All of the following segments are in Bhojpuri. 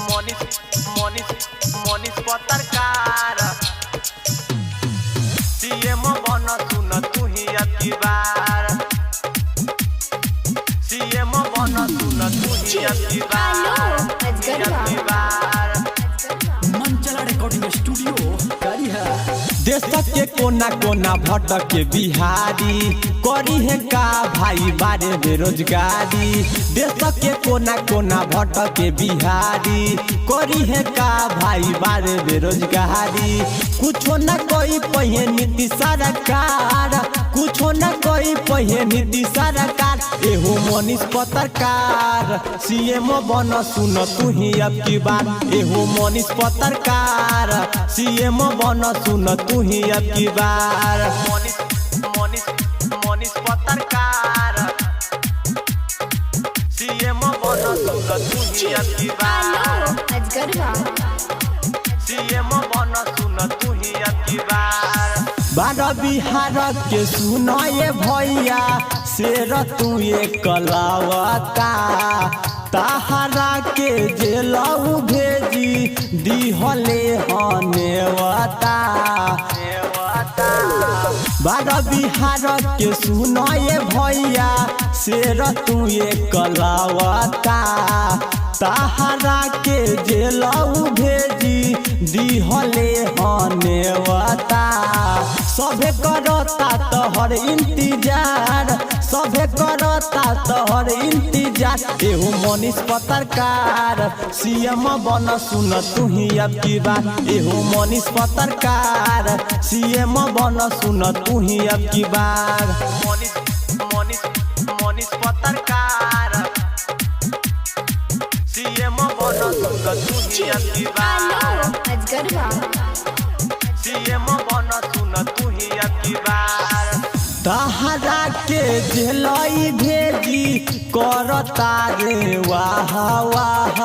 मनीष पत्रकार सीएम बन सुन तू ही अबकी बार सीएम बन सुन तू ही अबकी बार मंचला रिकॉर्डिंग स्टूडियो देश के कोना कोना भटके बिहारी करी है का भाई बारे बेरोजगारी। देश के कोना कोना भटके बिहारी करी है का भाई बारे बेरोजगारी। कुछो न कोई पहे नीति सरकार कुछो न कोई पहे नीति सरकार। एहो मनीष पत्रकार सीएम बन सुन तू ही अबकी बार। एहो मनीष पत्रकार सीएम बन सुन तू ही अबकी बार। मनीष पत्रकार सीएम बन सुन तू ही अबकी बार सीएम बन सुन तू ही अबकी बार। बारह बिहार के सुनाए भैया शेर तू ये कलावता ताहरा के जेलऊ भेजी दिहले हनेवता। बारह बिहार के सुनाए भैया शेर तू ये कलावता ताहरा के जेलऊ भेजी दिहले हनेवता। सभे करता तोहर इंतजार सभे करता तोहर इंतजार। एहो मनीष पत्रकार सीएम बन सुन तू ही अबकी बार। एहो मनीष पत्रकार सीएम बन सुन तू ही अबकी बार। मनीष पत्रकार सीएम बन सुन तू ही अबकी बार सीएम बन सुन तू ही अबकी बार। तहरा के जेलई भेजी करता रे वाह वाह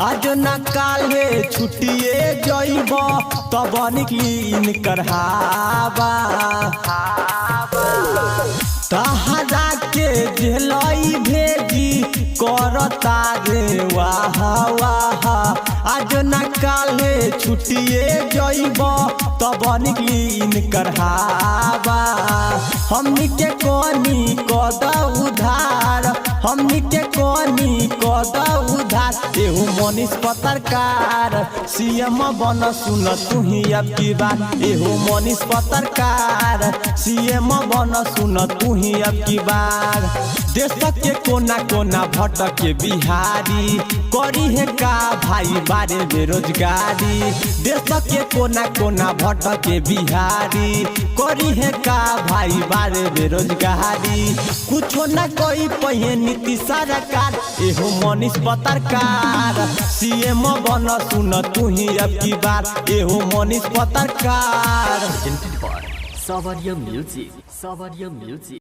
आज न काले छुट्टिए जइब तब निकली इनकर हावा। तहरा के जेलई भेजी करता रे वाह वाह आज न काले छुट्टिए जइब तब निकली इनकर हावा। हमनी के कोनी कद उधार हमनी के कोनी कद उधार। एहो मनीष पत्रकार सीएम बन सुन तू ही अबकी बार। एहो मनीष पत्रकार सीएम बन सुन तू ही अबकी बार। देश के कोना कोना भटके बिहारी करी है का भाई बारे बेरोजगारी। देश के कोना कोना भटके बिहारी करी है का भाई बारे बेरोजगारी। कुछो न कोई पहे नीति सरकार। एहो मनीष पत्रकार सीएम बन सुन तू ही अबकी बार। एहो मनीष पत्रकार सवारिया म्यूजिक